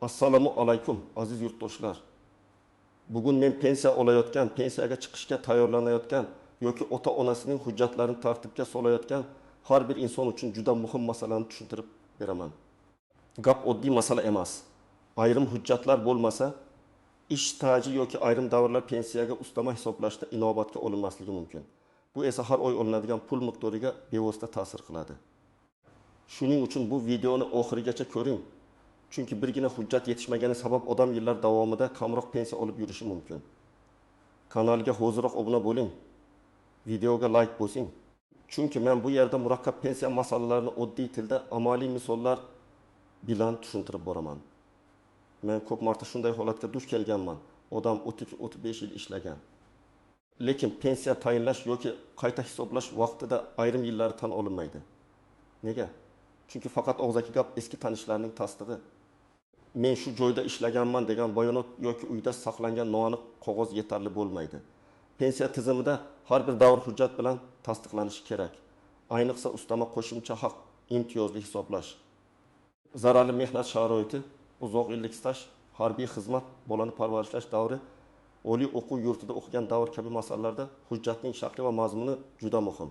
Assalomu alaykum aziz yurtdoshlar. Bugun men pensiya olayotgan, pensiyaga chiqishga tayyorlanayotgan yoki ota-onasining hujjatlarini tartibga solayotgan har bir inson uchun juda muhim masalani tushuntirib beraman. Gap oddiy masala emas. Ayrim hujjatlar bo'lmasa, ish staji yoki ayrim davrlar pensiyaga ustama hisoblashda inobatga olinmasligi mumkin. Bu esa har oy olinadigan pul miqdoriga bevosita ta'sir qiladi. Shuning uchun bu videoni oxirigacha ko'ring. Chunki birgina hujjat yetishmagani sabab odam yillar davomida kamroq pensiya olib yurishi mumkin. Kanalga hoziroq obuna bo'ling. Videoga like bosing. Chunki men bu yerda murakkab pensiya masalalarini oddiy tilda amaliy misollar bilan tushuntirib boraman. Men ko'p marta shunday holatga duch kelganman. Odam 30-35 yil ishlagan. Lekin pensiya tayinlash yoki qayta hisoblash vaqtida ayrim yillari tan olinmaydi. Nega? Chunki faqat og'zaki gap eski tanishlarning tasdig'i. Men shu joyda ishlaganman degan bayonot yoki uyda saqlangan noaniq qog'oz yetarli bo'lmaydi. Pensiya tizimida har bir davr hujjat bilan tasdiqlanishi kerak. Ayniqsa ustama qo'shimcha haq, imtiyozli hisoblash. Zararli mehnat sharoiti, uzoq yillik staj, harbiy xizmat, bolani parvarishlash davri, oliy o'quv yurtida o'qigan davr kabi masalalarda hujjatning shakli va mazmuni juda muhim.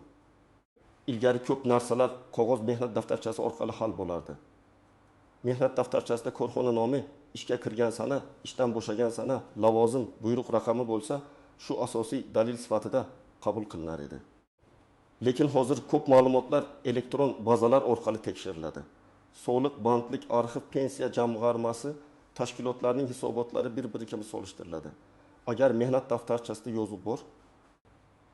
Ilgari ko'p narsalar qog'oz mehnat daftarchasi orqali hal bo'lardi. Mehnat daftarchasida korxona nomi, ishga kirgan sana, ishdan bo'shagan sana, lavozim, buyruq raqami bo'lsa, shu asosiy dalil sifatida qabul qilinar edi. Lekin hozir ko'p ma'lumotlar elektron bazalar orqali tekshiriladi. Soliq, bandlik, arxiv, pensiya jamg'armasi tashkilotlarning hisobotlari bir-biriga solishtiriladi. Agar mehnat daftarchasida yozuv bor,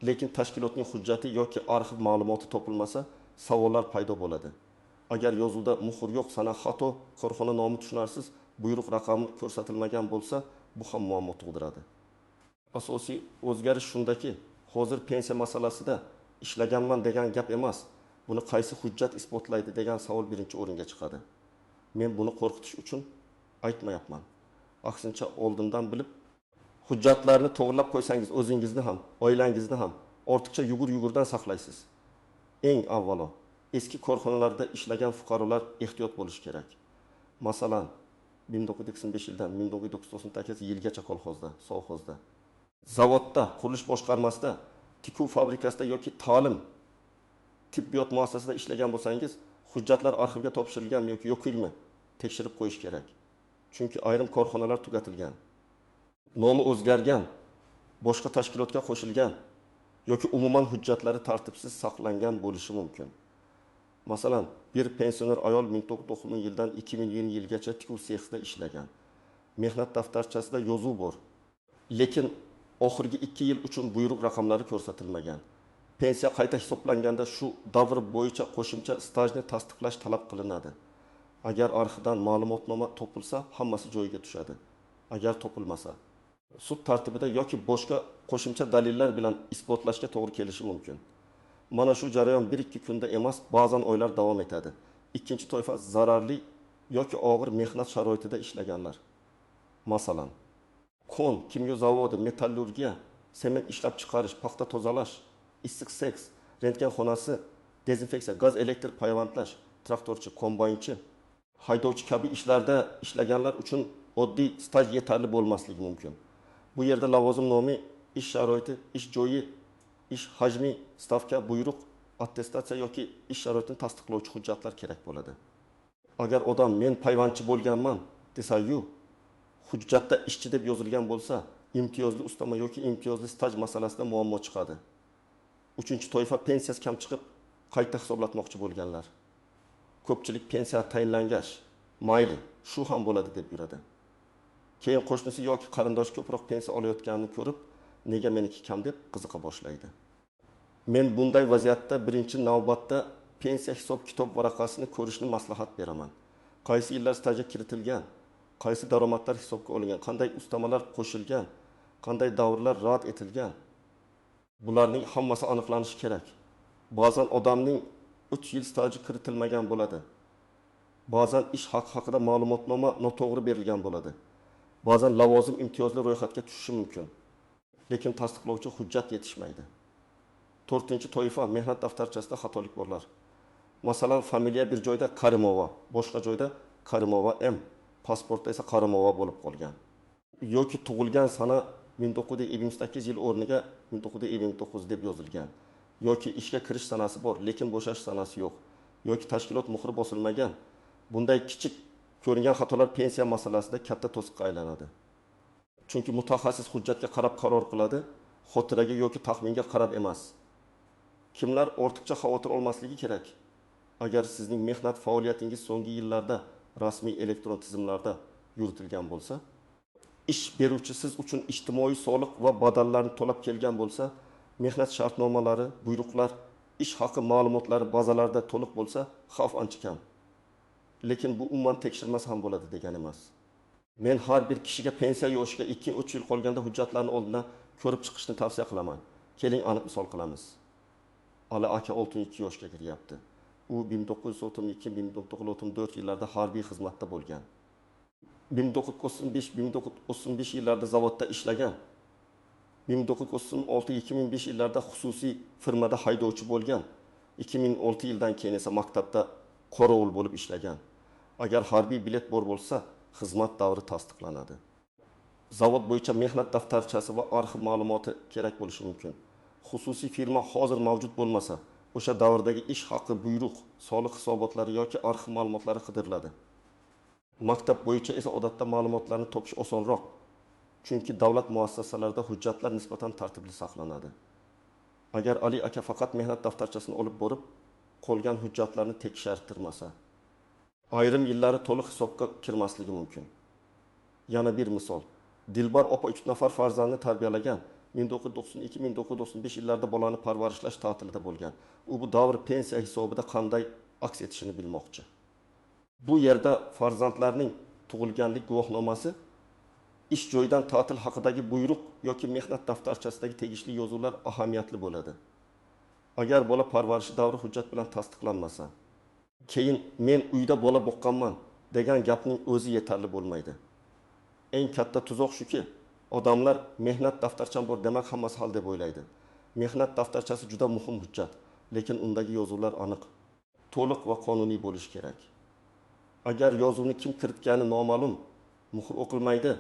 lekin tashkilotning hujjati yoki arxiv ma'lumoti topilmasa, savollar paydo bo'ladi. Agar yozuvda muhr yo'q, sana xato, korxona nomi tushunarsiz, buyruq raqami ko'rsatilmagan bo'lsa, bu ham muammo tug'diradi. Asosiy o'zgarish shundaki, hozir pensiya masalasida ishlaganman degan gap emas, buni qaysi hujjat isbotlaydi degan savol birinchi o'ringa chiqadi. Men buni qo'rqitish uchun aytmayapman. Aksincha oldindan bilib, hujjatlarni to'g'rilab qo'ysangiz o'zingizni ham, oilangizni ham ortiqcha yugur-yugurdan saqlaysiz. Eng avvalo, eski korxonalarda ishlagan fuqarolar ehtiyot bo'lishi kerak. Masalan, 1995 yildan 1998 yilgacha kolxozda, sovxozda, zavodda, qurilish boshqarmasida, tikuv fabrikasida yoki ta'lim, tibbiyot muassasasida ishlagan bo'lsangiz, hujjatlar arxivga topshirilgan yoki yo'qmi tekshirib qo'yish kerak. Chunki ayrim korxonalar tugatilgan, nomi o'zgargan, boshqa tashkilotga qo'shilgan yoki umuman hujjatlari tartibsiz saqlangan bo'lishi mumkin. Masalan, bir pensioner ayol 1990 yildan 2020 yilgacha tikuv sexida ishlagan. Mehnat daftarchasida yozuv bor. Lekin oxirgi 2 yil uchun buyruq raqamlari ko'rsatilmagan. Pensiya qayta hisoblanganda shu davr bo'yicha qo'shimcha stajni tasdiqlash talab qilinadi. Agar arxivdan ma'lumotnoma topilsa, hammasi joyiga tushadi. Agar topilmasa, sud tartibida yoki boshqa qo'shimcha dalillar bilan isbotlashga to'g'ri kelishi mumkin. Mana shu jarayon 1-2 kunda emas, ba'zan oylar davom etadi. Ikkinchi toifa zararli yoki og'ir mehnat sharoitida ishlaganlar. Masalan, kon, kimyo zavodi, metallurgiya, sement ishlab chiqarish, paxta tozalash, issiq seks, rentgen xonasi, dezinfeksiya, gaz elektr payvandlash, traktorchi, kombaynchi, haydovchi kabi ishlarda ishlaganlar uchun oddiy staj yetarli bo'lmasligi mumkin. Bu yerda lavozim nomi, ish sharoiti, ish joyi, ish hajmi, stavka, buyruq, attestatsiya yoki ish sharoitini tasdiqlovchi hujjatlar kerak bo'ladi. Agar odam men payvandchi bo'lganman desa-yu, hujjatda ishchi deb yozilgan bo'lsa, imtiyozli ustama yoki imtiyozli staj masalasida muammo chiqadi. Uchinchi toifa pensiyasi kam chiqib, qayta hisoblatmoqchi bo'lganlar. Ko'pchilik pensiya tayinlangach, mayli, shu ham bo'ladi deb yuradi. Keyin qo'shnisi yoki qarindosh ko'proq pensiya olayotganini ko'rib, nega meniki kam deb qiziqa boshlaydi. Men bunday vaziyatda birinchi navbatda pensiya hisob-kitob varaqasini ko'rishni maslahat beraman. Qaysi yillar stajga kiritilgan, qaysi daromadlar hisobga olingan, qanday ustamalar qo'shilgan, qanday davrlar rad etilgan. Bularning hammasi aniqlanishi kerak. Ba'zan odamning 3 yil staji kiritilmagan bo'ladi. Ba'zan ish haqida ma'lumotnoma noto'g'ri berilgan bo'ladi. Ba'zan lavozim imtiyozli ro'yxatga tushishi mumkin. Lekin tasdiqlovchi hujjat yetishmaydi. 4-toifa mehnat daftarchasida xatolik borlar. Masalan, familiya bir joyda Karimova, boshqa joyda Karimova M, pasportda esa qaramog'a bo'lib qolgan. Yoki tug'ilgan sana 1928 yil o'rniga 1929 deb yozilgan. Yoki ishga kirish sanasi bor, lekin bo'shash sanasi yo'q. Yoki tashkilot muhri bosilmagan. Bunday kichik ko'ringan xatolar pensiya masalasida katta to'siqqa aylanadi. Chunki mutaxassis hujjatga qarab qaror qiladi, xotiraga yoki taxminga qarab emas. Kimlar ortiqcha xavotir olmasligi kerak? Agar sizning mehnat faoliyatingiz so'nggi yillarda rasmiy elektron tizimlarda yuritilgan bo'lsa, ish beruvchi siz uchun ijtimoiy soliq va badallarni to'lab kelgan bo'lsa, mehnat shartnomalari, buyruqlar, ish haqi ma'lumotlari bazalarida to'liq bo'lsa, xavf ancha kam. Lekin bu umuman tekshirmas ham bo'ladi degani emas. Men har bir kishiga pensiya yoshiga 2-3 yil qolganda hujjatlarni oldindan ko'rib chiqishni tavsiya qilaman. Keling aniq misol qilamiz. Ali aka 62 yoshga kiryapti. U 1932-1934 yillarda harbiy xizmatda bo'lgan. 1935 yillarda zavodda ishlagan. 1936-2005 yillarda xususiy firmada haydovchi bo'lgan. 2006 yildan keyin esa maktabda qorovul bo'lib ishlagan. Agar harbiy bilet bor bo'lsa, xizmat davri tasdiqlanadi. Zavod bo'yicha mehnat daftarchasi va arxiv ma'lumoti kerak bo'lishi mumkin. Xususiy firma hozir mavjud bo'lmasa, o'sha davrdagi ish haqi, buyruq, soliq hisobotlari yoki arxiv ma'lumotlari qidiriladi. Maktab bo'yicha esa odatda ma'lumotlarni topish osonroq. Chunki davlat muassasalarida hujjatlar nisbatan tartibli saqlanadi. Agar Ali aka faqat mehnat daftarchasini olib borib, qolgan hujjatlarni tekshirtirmasa, ayrim yillari to'liq hisobga kirmasligi mumkin. Yana bir misol. Dilbar opa 3 nafar farzandni tarbiyalagan. 1992-1995 yillarda bolani parvarishlash ta'tilida bo'lgan. U bu davr pensiya hisobida qanday aks etishini bilmoqchi. Bu yerda farzandlarning tug'ilganlik guvohnomasi, ish joyidan ta'til haqidagi buyruq yoki mehnat daftarchasidagi tegishli yozuvlar ahamiyatli bo'ladi. Agar bola parvarishi davri hujjat bilan tasdiqlanmasa, keyin men uyda bola boqqanman degan gapning o'zi yetarli bo'lmaydi. Eng katta tuzoq shuki, odamlar mehnat daftarcham bor demak hammasi hal deb o'ylaydi. Mehnat daftarchasi juda muhim hujjat, lekin undagi yozuvlar aniq, to'liq va qonuniy bo'lishi kerak. Agar yozuvni kim kiritgani noma'lum, muhr o'qilmaydi,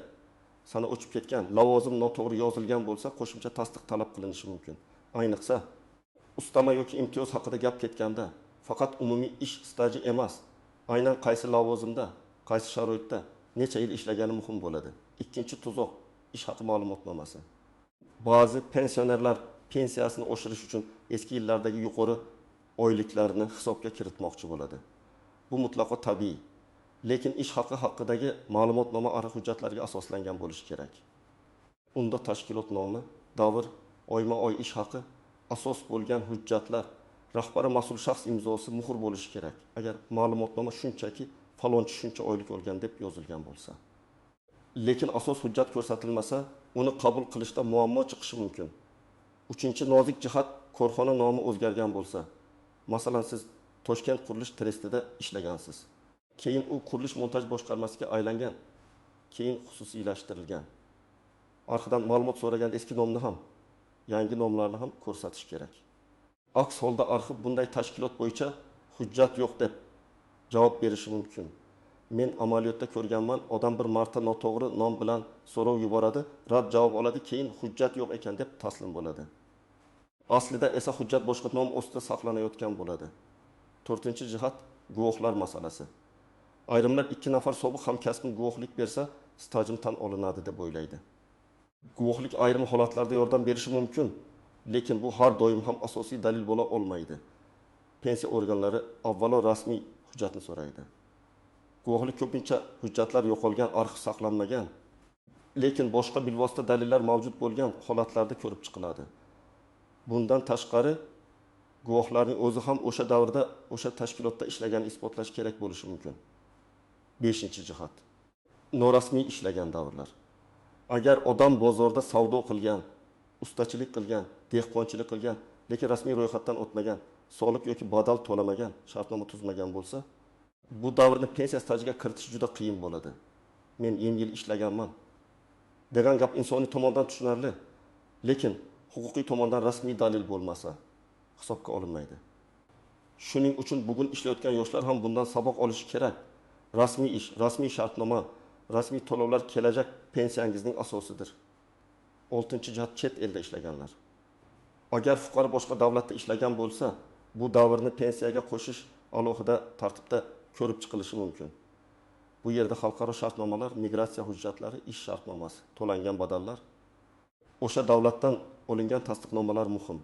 sana o'chib ketgan, lavozim noto'g'ri yozilgan bo'lsa, qo'shimcha tasdiq talab qilinishi mumkin. Ayniqsa ustama yoki imtiyoz haqida gap ketganda, faqat umumiy ish staji emas, aynan qaysi lavozimda, qaysi sharoitda, necha yil ishlagani muhim bo'ladi. Ikkinchi tuzoq, ish haqi ma'lumotnomasi. Ba'zi pensionerlar pensiyasini oshirish uchun eski yillardagi yuqori oyliklarni hisobga kiritmoqchi bo'ladi. Bu mutlaqo tabiiy. Lekin ish haqi haqidagi ma'lumotnoma ariq hujjatlarga asoslangan bo'lishi kerak. Unda tashkilot nomi, davr, oyma-oy ish haqi, asos bo'lgan hujjatlar, rahbari mas'ul shaxs imzosi muhr bo'lishi kerak. Agar ma'lumotnoma shunchaki falonchi shuncha oylik olgan deb yozilgan bo'lsa. Lekin asos hujjat ko'rsatilmasa, uni qabul qilishda muammo chiqishi mumkin. Uchinchi nozik jihat, korxona nomi o'zgargan bo'lsa. Masalan, siz Toshkent qurilish trestida ishlagansiz. Keyin u qurilish montaj boshqarmasiga aylangan, keyin xususiylashtirilgan. Orqadan ma'lumot so'ragan eski nomni ham, yangi nomlarni ham ko'rsatish kerak. Aks holda arxiv bunday tashkilot bo'yicha hujjat yo'q deb javob berishi mumkin. Men amaliyotda ko'rganman, odam bir marta noto'g'ri nom bilan so'rov yuboradi, rad javob oladi, keyin hujjat yo'q ekan deb taslim bo'ladi. Aslida esa hujjat boshqa nom ostida saqlanayotgan bo'ladi. 4-jihat guvohlar masalasi. Ayrimlar 2 nafar sobiq hamkasbim guvohlik bersa, stajim tan olinadi deb o'ylaydi. Guvohlik ayrim holatlarda yordam berishi mumkin, lekin bu har doim ham asosiy dalil bo'la olmaydi. Pensiya organlari avvalo rasmiy hujjatni so'raydi. Guvohlik ko'pincha hujjatlar yo'qolgan, arxiv saqlanmagan, lekin boshqa bilvosita dalillar mavjud bo'lgan holatlarda ko'rib chiqiladi. Bundan tashqari, guvohlarning o'zi ham o'sha davrda, o'sha tashkilotda ishlaganini isbotlash kerak bo'lishi mumkin. 5-jihat. Norasmiy ishlagan davrlar. Agar odam bozorda savdo qilgan, ustachilik qilgan, dehqonchilik qilgan, lekin rasmiy ro'yxatdan o'tmagan, soliq yoki badal to'lamagan, shartnoma tuzmagan bo'lsa, bu davrni pensiya stajiga kiritish juda qiyin bo'ladi. Men yil ishlaganman degan gap insoniy tomondan tushunarli, lekin huquqiy tomondan rasmiy dalil bo'lmasa hisobga olinmaydi. Shuning uchun bugun ishlayotgan yoshlar ham bundan saboq olishi kerak. Rasmiy ish, rasmiy shartnoma, Rasmiy to'lovlar kelajak pensiyangizning asosidir. 6-jihat chet elda ishlaganlar. Agar fuqaro boshqa davlatda ishlagan bo'lsa, bu davrni pensiyaga qo'shish alohida tartibda ko'rib chiqilishi mumkin. Bu yerda xalqaro shartnomalar, migratsiya hujjatlari, ish shartnomasi, to'langan badallar, o'sha davlatdan olingan tasdiqnomalar muhim.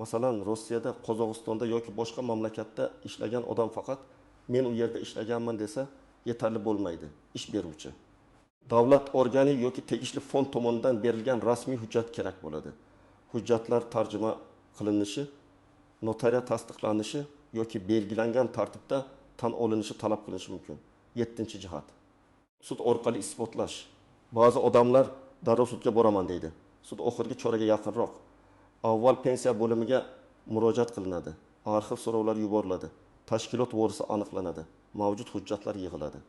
Masalan, Rossiyada, Qozog'istonda yoki boshqa mamlakatda ishlagan odam faqat men u yerda ishlaganman desa yetarli bo'lmaydi. Ish beruvchi davlat organi yoki tegishli fond tomonidan berilgan rasmiy hujjat kerak bo'ladi. Hujjatlar tarjima qilinishi, notariat tasdiqlanishi yoki belgilangan tartibda tan olinishi talab qilinishi mumkin. 7-jihat. Sud orqali isbotlash. Ba'zi odamlar darrov sudga boraman deydi. Sud oxirgi choraga yaqinroq. Avval pensiya bo'limiga murojaat qilinadi. Arxiv so'rovlar yuboriladi. Tashkilot vorisi aniqlanadi. Mavjud hujjatlar yig'iladi.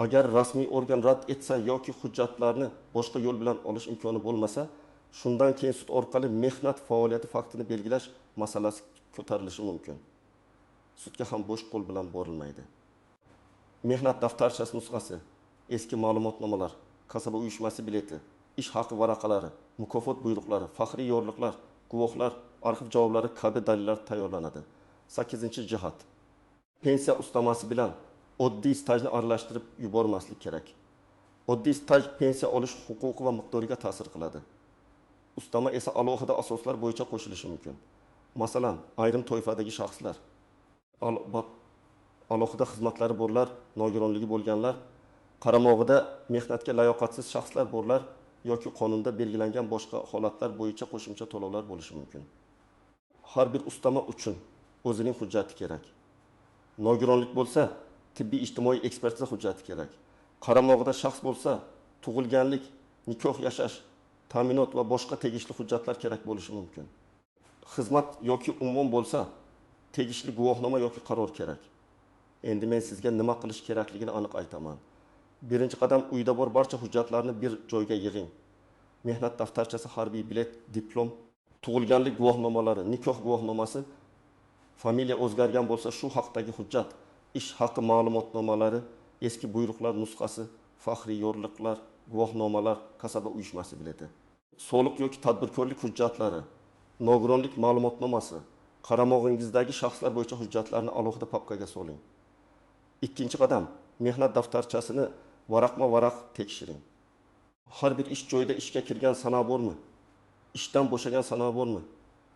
Agar rasmiy organ rad etsa yoki hujjatlarni boshqa yo'l bilan olish imkoni bo'lmasa, shundan keyin sud orqali mehnat faoliyati faktini belgilash masalasi ko'tarilishi mumkin. Sudga ham bo'sh qo'l bilan borilmaydi. Mehnat daftarchasi nusxasi, eski ma'lumotnomalar, kasaba uyushmasi bileti, ish haqi varaqalari, mukofot buyruqlari, faxriy yorliqlar, guvohlar, arxiv javoblari kabi dalillar tayyorlanadi. 8-jihat. Pensiya ustamasi bilan oddiy stajni aralashtirib yubormaslik kerak. Oddiy staj pensiya olish huquqi va miqdoriga ta'sir qiladi. Ustama esa alohida asoslar bo'yicha qo'shilishi mumkin. Masalan, ayrim toifadagi shaxslar, alohida xizmatlari borlar, nogironligi bo'lganlar, qaramog'ida mehnatga layoqatsiz shaxslar borlar yoki qonunda belgilangan boshqa holatlar bo'yicha qo'shimcha to'lovlar bo'lishi mumkin. Har bir ustama uchun o'zining hujjati kerak. Nogironlik bo'lsa, tibbiy ijtimoiy ekspertiza hujjati kerak. Qaramog'ida shaxs bo'lsa, tug'ilganlik, nikoh yashash, ta'minot va boshqa tegishli hujjatlar kerak bo'lishi mumkin. Xizmat yoki umuman bo'lsa, tegishli guvohnoma yoki qaror kerak. Endi men sizga nima qilish kerakligini aniq aytaman. Birinchi qadam, uyda bor barcha hujjatlarni bir joyga yig'ing. Mehnat daftarchasi, harbiy bilet, diplom, tug'ilganlik guvohnomalari, nikoh guvohnomasi, familiya o'zgargan bo'lsa shu haqdagi hujjat, ish haqi ma'lumotnomalari, eski buyruqlar nusxasi, faxriy yorliqlar, guvohnomalar, kasaba uyushmasi bileti, soliq yoki tadbirkorlik hujjatlari, nogironlik ma'lumotnomasi, qaramog'ingizdagi shaxslar bo'yicha hujjatlarni alohida papkaga soling. Ikkinchi qadam, mehnat daftarchasini varaqma-varaq tekshiring. Har bir ish joyida ishga kirgan sana bormi? Ishdan bo'shagan sana bormi?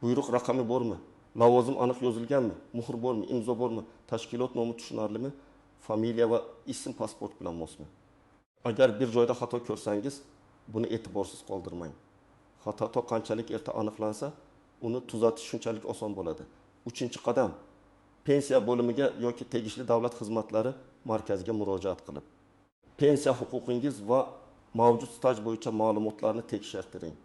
Buyruq raqami bormi? Lavozim aniq yozilganmi? Muhr bormi? Imzo bormi? Tashkilot nomi tushunarlimi? Familiya va ism pasport bilan mosmi? Agar bir joyda xato ko'rsangiz, buni e'tiborsiz qoldirmang. Xato qanchalik erta aniqlansa, uni tuzatish shunchalik oson bo'ladi. 3-qadam, pensiya bo'limiga yoki tegishli davlat xizmatlari markaziga murojaat qilib, pensiya huquqingiz va mavjud staj bo'yicha ma'lumotlarni tekshirtiring.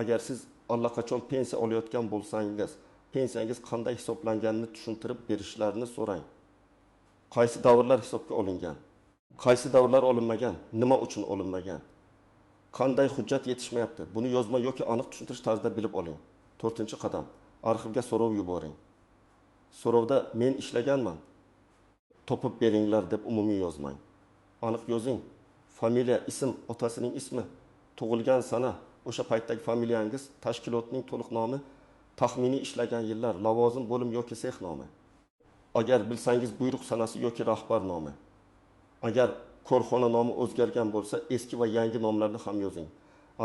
Agar siz allaqachon pensiya olayotgan bo'lsangiz, pensiyangiz qanday hisoblanganini tushuntirib berishlarini so'rang. Qaysi davrlar hisobga olingan? Qaysi davrlar olinmagan? Nima uchun olinmagan? Qanday hujjat yetishmayapti? Buni yozma yoki aniq tushuntirish tarzida bilib oling. 4-qadam, arxivga so'rov yuboring. So'rovda men ishlaganman, topib beringlar deb umumiy yozmang. Aniq yozing. Familiya, ism, otasining ismi, tug'ilgan sana, o'sha paytdagi familiyangiz, tashkilotning to'liq nomi, taxminiy ishlagan yillar, lavozim, bo'lim yoki sex nomi. Agar bilsangiz buyruq sanasi yoki rahbar nomi. Agar korxona nomi o'zgargan bo'lsa, eski va yangi nomlarni ham yozing.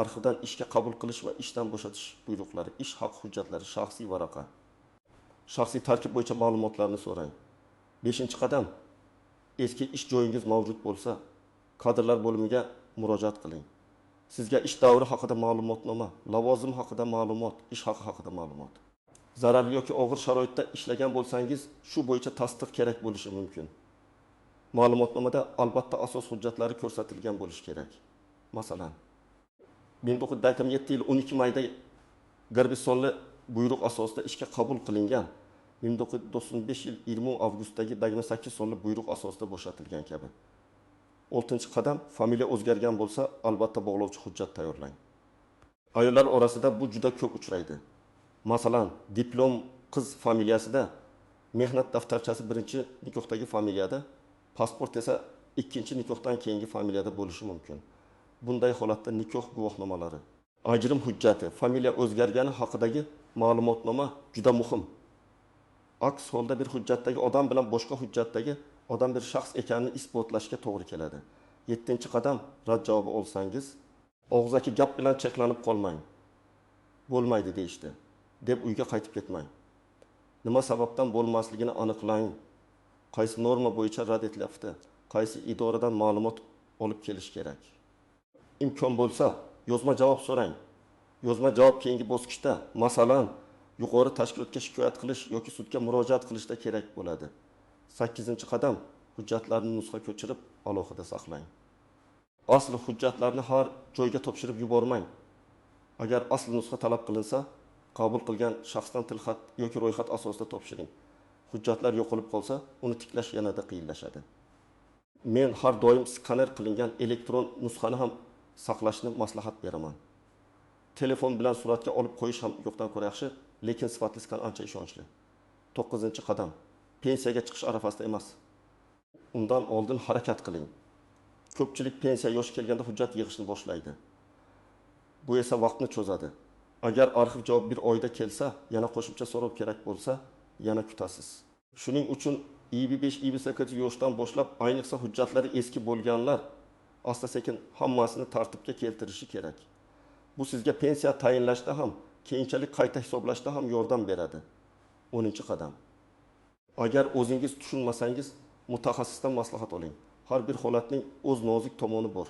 Arxivdan ishga qabul qilish va ishdan bo'shatish buyruqlari, ish haq hujjatlari, shaxsiy varaqa. Shaxsiy tarkib bo'yicha ma'lumotlarni so'rang. 5-qadam, eski ish joyingiz mavjud bo'lsa, kadrlar bo'limiga murojaat qiling. Sizga ish davri haqida ma'lumotnoma, lavozim haqida ma'lumot, ish haqi haqida ma'lumot. Zararli yoki og'ir sharoitda ishlagan bo'lsangiz, shu bo'yicha tasdiq kerak bo'lishi mumkin. Ma'lumotnomada albatta asos hujjatlari ko'rsatilgan bo'lishi kerak. Masalan, 1997 yil 12 mayda garbiy sonli buyruq asosida ishga qabul qilingan, 1995 yil 20 avgustdagi 28 sonli buyruq asosida bo'shatilgan kabi. 6-qadam, familiya o'zgargan bo'lsa, albatta bog'lovchi hujjat tayyorlang. Ayollar orasida bu juda ko'p uchraydi. Masalan, diplom qiz familiyasida, mehnat daftarchasi birinchi nikohdagi familiyada, pasport esa ikkinchi nikohdan keyingi familiyada bo'lishi mumkin. Bunday holatda nikoh guvohnomalari, ajrim hujjati, familiya o'zgargani haqidagi ma'lumotnoma juda muhim. Aks holda bir hujjatdagi odam bilan boshqa hujjatdagi odam bir shaxs ekanini isbotlashga to'g'ri keladi. 7-qadam rad javobi olsangiz, og'zaki gap bilan cheklanib qolmang. Bo'lmaydi deyishdi deb uyga qaytib ketmang. Nima sababdan bo'lmasligini aniqlang. Qaysi norma bo'yicha rad etilyapti? Qaysi idoradan ma'lumot olib kelish kerak? Imkon bo'lsa, yozma javob so'rang. Yozma javob keyingi bosqichda, masalan, yuqori tashkilotga shikoyat qilish yoki sudga murojaat qilishda kerak bo'ladi. 8-qadam hujjatlarni nusxa ko'chirib alohida saqlang. Asli hujjatlarni har joyga topshirib yubormang. Agar asl nusxa talab qilinsa, qabul qilgan shaxsdan tilxat yoki ro'yxat asosida topshiring. Hujjatlar yo'qolib qolsa, uni tiklash yanada qiyinlashadi. Men har doim skaner qilingan elektron nusxani ham saqlashni maslahat beraman. Telefon bilan suratga olib qo'yish ham yo'qdan ko'ra yaxshi, lekin sifatli skan ancha ishonchli. 9-qadam. Pensiyaga chiqish arafasida emas. Undan oldin harakat qiling. Ko'pchilik pensiya yoshi kelganda hujjat yig'ishni boshlaydi. Bu esa vaqtni cho'zadi. Agar arxiv javob bir oyda kelsa, yana qo'shimcha so'rov kerak bo'lsa, yana kutasiz. Shuning uchun IB5, IB8 yoshdan boshlab, ayniqsa hujjatlari eski bo'lganlar asta-sekin hammasini tartibga keltirishi kerak. Bu sizga pensiya tayinlashda ham, keyinchalik qayta hisoblashda ham yordam beradi. 10-qadam. Agar o'zingiz tushunmasangiz, mutaxassisdan maslahat oling. Har bir holatning o'z nozik tomoni bor.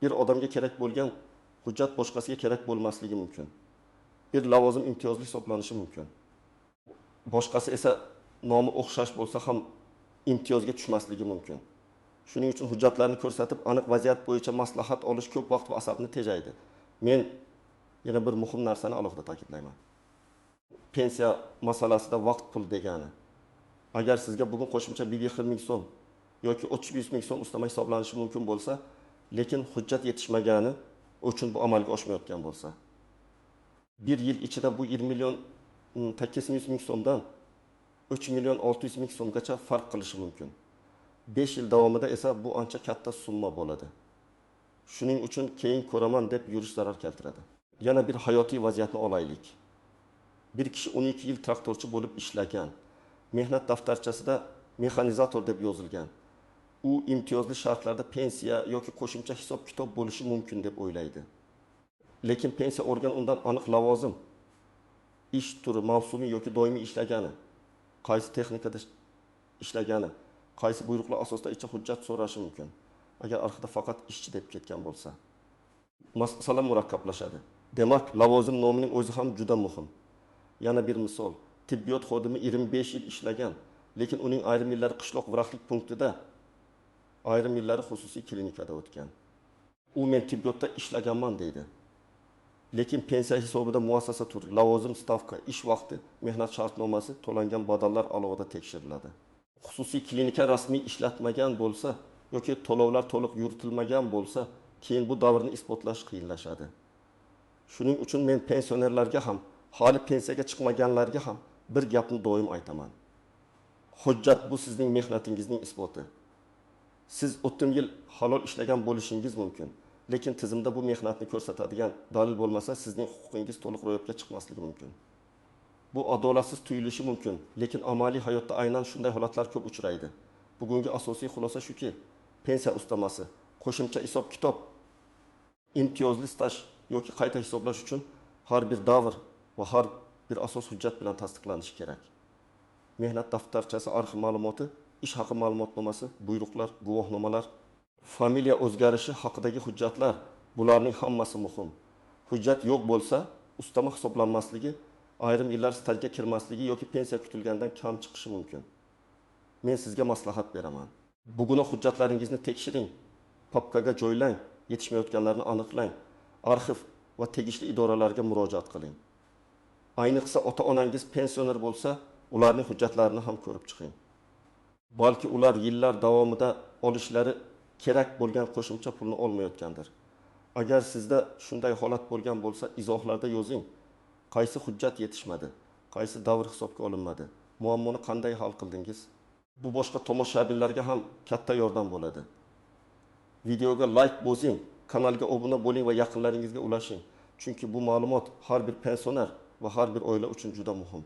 Bir odamga kerak bo'lgan hujjat boshqasiga kerak bo'lmasligi mumkin. Bir lavozim imtiyozli hisoblanishi mumkin. Boshqasi esa nomi o'xshash bo'lsa ham imtiyozga tushmasligi mumkin. Shuning uchun hujjatlarni ko'rsatib, aniq vaziyat bo'yicha maslahat olish ko'p vaqt va asabni tejaydi. Men yana bir muhim narsani alohida ta'kidlayman. Pensiya masalasida vaqt pul degani. Agar sizga bugun qo'shimcha 1 ming so'm yoki 300 ming so'm ustama hisoblanishi mumkin bo'lsa, lekin hujjat yetishmagani uchun bu amalga oshmayotgan bo'lsa, 1 yil ichida bu 20 million 800 ming so'mdan 3 million 600 ming so'mgacha farq qilishi mumkin. 5 yil davomida esa bu ancha katta summa bo'ladi. Shuning uchun keyin ko'raman deb yurish zarar keltiradi. Yana bir hayotiy vaziyatni olaylik. Bir kishi 12 yil traktorchi bo'lib ishlagan. Mehnat daftarchasida mexanizator deb yozilgan. U imtiyozli shartlarda pensiya yoki qo'shimcha hisob-kitob bo'lishi mumkin deb o'ylaydi. Lekin pensiya organi undan aniq lavozim, ish turi, mavsumiy yoki doimiy ishlagani, qaysi texnikada ishlagani, qaysi buyruqlar asosida ichki hujjat so'rashi mumkin. Agar arxivda faqat ishchi deb ketgan bo'lsa, masala murakkablashadi. Demak, lavozim nomining o'zi ham juda muhim. Yana bir misol, tibbiyot xodimi 25 yil ishlagan, lekin uning ayrim yillari qishloq vrachlik punktida, ayrim yillari xususiy klinikada o'tgan. U men tibbiyotda ishlaganman deydi. Lekin pensiya hisobida muassasa turi, lavozim, stavka, ish vaqti, mehnat shartnomasi, to'langan badallar alohida tekshiriladi. Xususiy klinika rasmiy ishlatmagan bo'lsa yoki to'lovlar to'liq yuritilmagan bo'lsa, keyin bu davrni isbotlash qiyinlashadi. Shuning uchun men pensionerlarga ham, hali pensiyaga chiqmaganlarga ham bir gapni doim aytaman. Hujjat bu sizning mehnatingizning isboti. Siz 30 yil halol ishlagan bo'lishingiz mumkin, lekin tizimda bu mehnatni ko'rsatadigan dalil bo'lmasa, sizning huquqingiz to'liq ro'yobga chiqmasligi mumkin. Bu adolatsiz tuyulishi mumkin, lekin amaliy hayotda aynan shunday holatlar ko'p uchraydi. Bugungi asosiy xulosa shuki, pensiya ustamasi, qo'shimcha hisob-kitob, imtiyozli staj yoki qayta hisoblash uchun har bir davr va har bir asos hujjat bilan tasdiqlanishi kerak. Mehnat daftarchasi, arxiv ma'lumoti, ish haqi ma'lumotnomasi, buyruqlar, guvohnomalar, familiya o'zgarishi haqidagi hujjatlar, bularning hammasi muhim. Hujjat yo'q bo'lsa, ustama hisoblanmasligi, ayrim yillar stajga kirmasligi yoki pensiya kutilgandan kam chiqishi mumkin. Men sizga maslahat beraman. Bugun hujjatlaringizni tekshiring, papkaga joylang, yetishmayotganlarni aniqlang, arxiv va tegishli idoralarga murojaat qiling. Ayniqsa ota-onangiz pensioner bo'lsa, ularning hujjatlarini ham ko'rib chiqing. Balki ular yillar davomida olishlari kerak bo'lgan qo'shimcha pulni olmayotgandir. Agar sizda shunday holat bo'lgan bo'lsa, izohlarda yozing. Qaysi hujjat yetishmadi? Qaysi davr hisobga olinmadi? Muammoni qanday hal qildingiz? Bu boshqa tomoshabinlarga ham katta yordam bo'ladi. Videoga like bosing, kanalga obuna bo'ling va yaqinlaringizga ulashing. Chunki bu ma'lumot har bir pensioner va har bir oila uchun juda muhim.